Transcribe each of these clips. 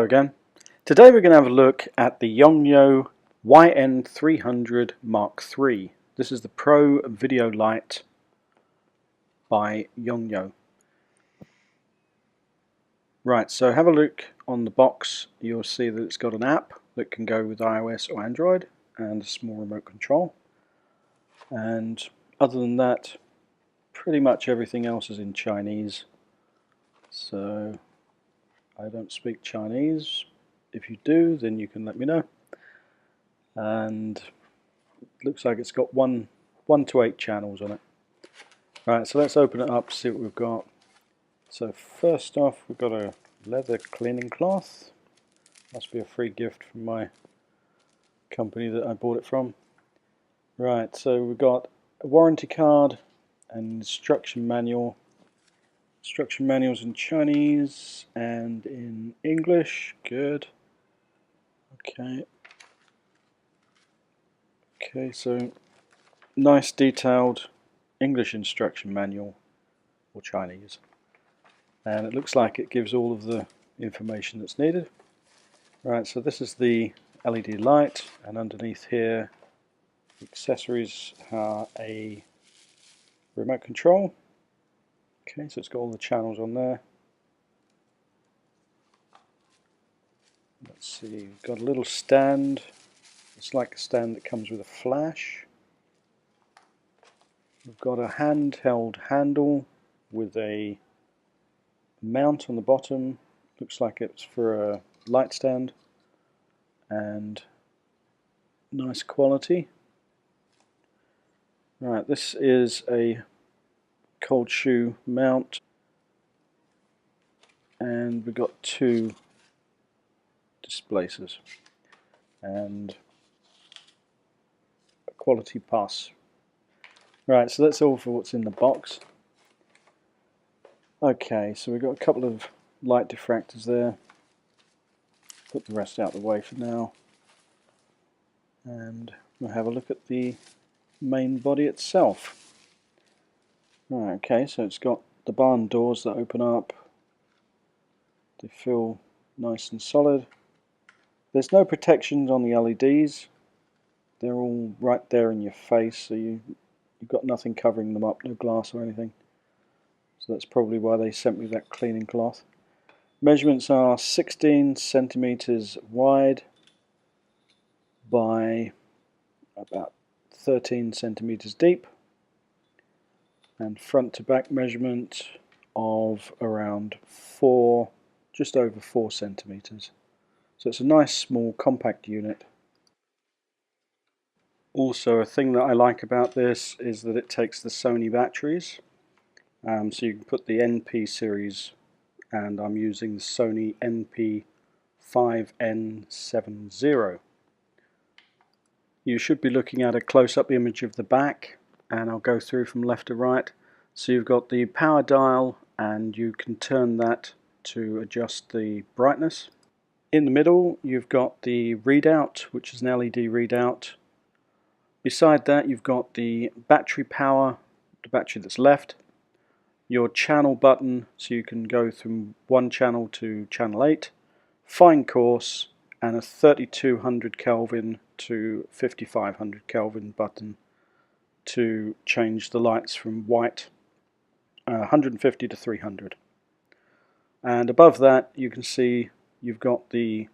Hello again. Today we're going to have a look at the Yongnuo YN300 MKIII. This is the Pro Video Light by Yongnuo. Right, so have a look on the box. You'll see that it's got an app that can go with iOS or Android and a small remote control. And other than that, pretty much everything else is in Chinese. So I don't speak Chinese. If you do, then you can let me know. And it looks like it's got 1 to 8 channels on it. Right, so let's open it up, see what we've got. So first off, we've got a leather cleaning cloth. Must be a free gift from my company that I bought it from. Right, so we've got a warranty card and instruction manual. Instruction manuals in Chinese and in English. Good. Okay, so nice detailed English instruction manual, or Chinese. And it looks like it gives all of the information that's needed. Right, so this is the LED light, and underneath here, the accessories are a remote control. Okay, so it's got all the channels on there. Let's see, we've got a little stand. It's like a stand that comes with a flash. We've got a handheld handle with a mount on the bottom. Looks like it's for a light stand, and nice quality. Right, this is a cold shoe mount, and we've got 2 displacers and a quality pass. Right, so that's all for what's in the box. Okay, so we've got a couple of light diffractors there. Put the rest out of the way for now, and we'll have a look at the main body itself. Right, okay, so it's got the barn doors that open up. They feel nice and solid. There's no protections on the LEDs. They're all right there in your face, so you've got nothing covering them up, no glass or anything. So that's probably why they sent me that cleaning cloth. Measurements are 16 centimeters wide by about 13 centimeters deep, and front to back measurement of around just over 4 centimeters. So it's a nice small compact unit. Also, a thing that I like about this is that it takes the Sony batteries. So you can put the NP series, and I'm using the Sony NP5N70. You should be looking at a close-up image of the back, and I'll go through from left to right. So you've got the power dial, and you can turn that to adjust the brightness. In the middle you've got the readout, which is an LED readout. Beside that you've got the battery power, the battery that's left, your channel button, so you can go from 1 channel to channel 8, fine coarse, and a 3200 Kelvin to 5500 Kelvin button to change the lights from white 150 to 300. And above that you can see you've got the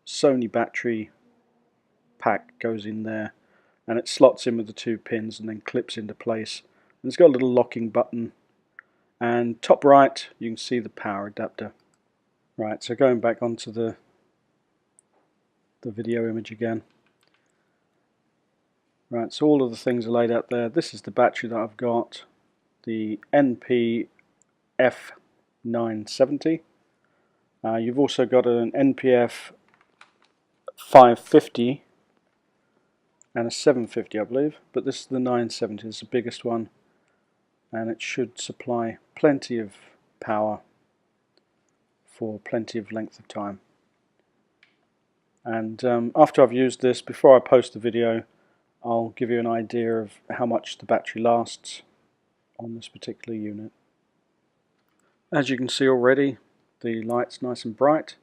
Sony battery pack goes in there, and it slots in with the 2 pins and then clips into place. And it's got a little locking button, and top right you can see the power adapter. Right, so going back onto the video image again. Right, so all of the things are laid out there. This is the battery that I've got, the NP-F970. You've also got an NPF 550 and a 750, I believe, but this is the 970, it's the biggest one, and it should supply plenty of power for plenty of length of time. And after I've used this, before I post the video, I'll give you an idea of how much the battery lasts on this particular unit. As you can see already, the light's nice and bright,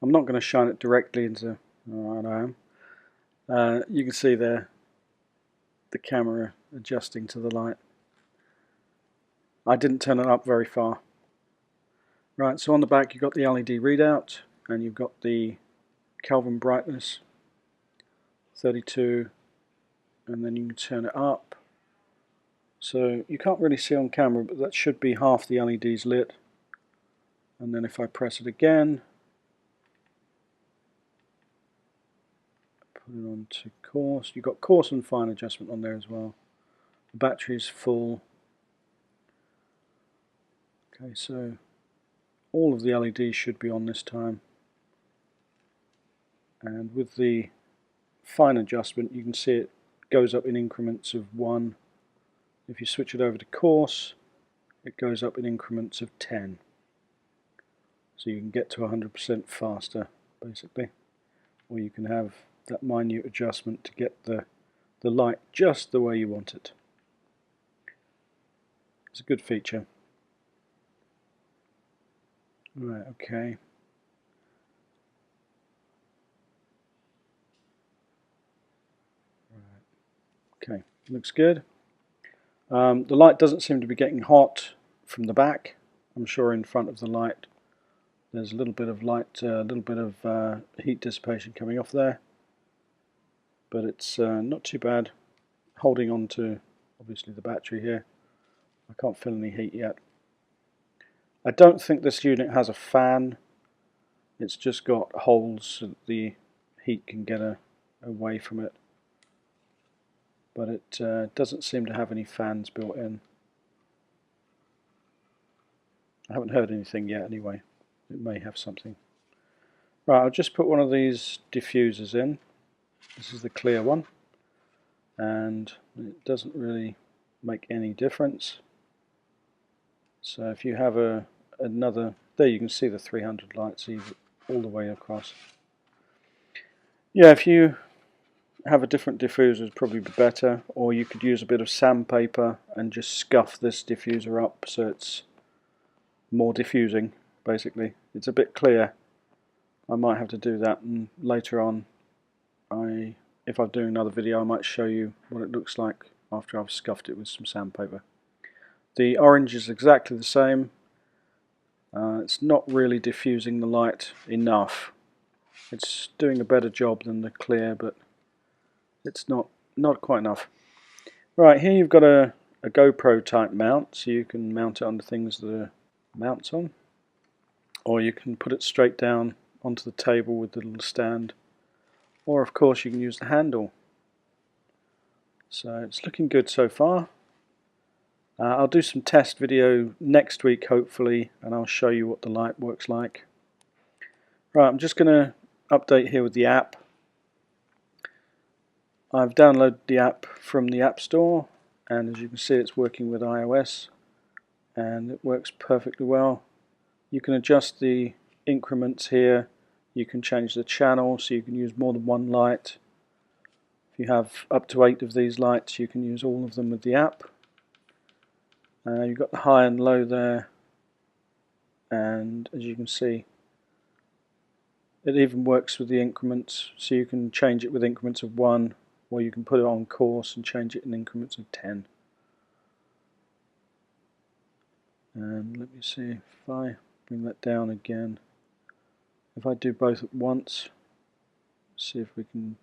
I'm not going to shine it directly into, alright I am. You can see there the camera adjusting to the light. I didn't turn it up very far. Right, so on the back you've got the LED readout, and you've got the Kelvin brightness, 32, and then you can turn it up. So you can't really see on camera, but that should be half the LEDs lit. And then if I press it again, put it on to coarse, you've got coarse and fine adjustment on there as well. The battery is full. Okay, so all of the LEDs should be on this time. And with the fine adjustment, you can see it goes up in increments of 1. If you switch it over to coarse, it goes up in increments of 10. So you can get to 100% faster, basically. Or you can have that minute adjustment to get the light just the way you want it. It's a good feature. Right, okay. Okay, looks good. The light doesn't seem to be getting hot from the back. I'm sure in front of the light there's a little bit of light, a little bit of heat dissipation coming off there, but it's not too bad. Holding on to obviously the battery here, I can't feel any heat yet. I don't think this unit has a fan. It's just got holes so that the heat can get away from it, but it doesn't seem to have any fans built in. I haven't heard anything yet anyway. It may have something. Right, I'll just put one of these diffusers in. This is the clear one, and it doesn't really make any difference. So if you have another, there you can see the 300 lights all the way across. Yeah, if you have a different diffuser, it'd probably be better, or you could use a bit of sandpaper and just scuff this diffuser up so it's more diffusing. Basically, it's a bit clear. I might have to do that, and later on, if I'm doing another video, I might show you what it looks like after I've scuffed it with some sandpaper. The orange is exactly the same. It's not really diffusing the light enough. It's doing a better job than the clear, but it's not quite enough. Right, here you've got a GoPro type mount, so you can mount it onto things that are mounts on, or you can put it straight down onto the table with the little stand, or of course you can use the handle. So it's looking good so far. I'll do some test video next week hopefully, and I'll show you what the light works like. Right, I'm just going to update here with the app. I've downloaded the app from the App Store, and as you can see it's working with iOS, and it works perfectly well. You can adjust the increments here, you can change the channel so you can use more than one light. If you have up to 8 of these lights, you can use all of them with the app. You've got the high and low there, and as you can see it even works with the increments, so you can change it with increments of 1, or you can put it on coarse and change it in increments of 10. And let me see if I bring that down again. If I do both at once, see if we can.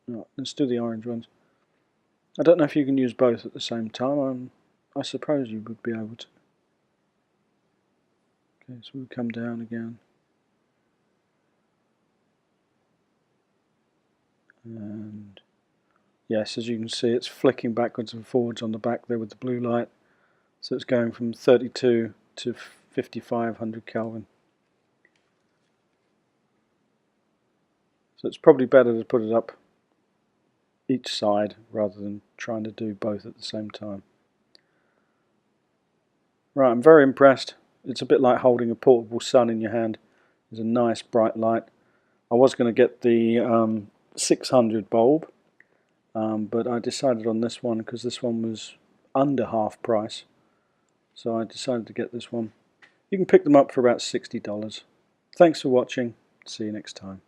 No, let's do the orange ones. I don't know if you can use both at the same time. I suppose you would be able to. Okay, so we'll come down again. And yes, as you can see, it's flicking backwards and forwards on the back there with the blue light. So it's going from 32 to 5500 Kelvin. So it's probably better to put it up each side rather than trying to do both at the same time. Right, I'm very impressed. It's a bit like holding a portable sun in your hand. It's a nice bright light. I was going to get the 600 bulb, but I decided on this one because this one was under half price. So I decided to get this one. You can pick them up for about $60. Thanks for watching. See you next time.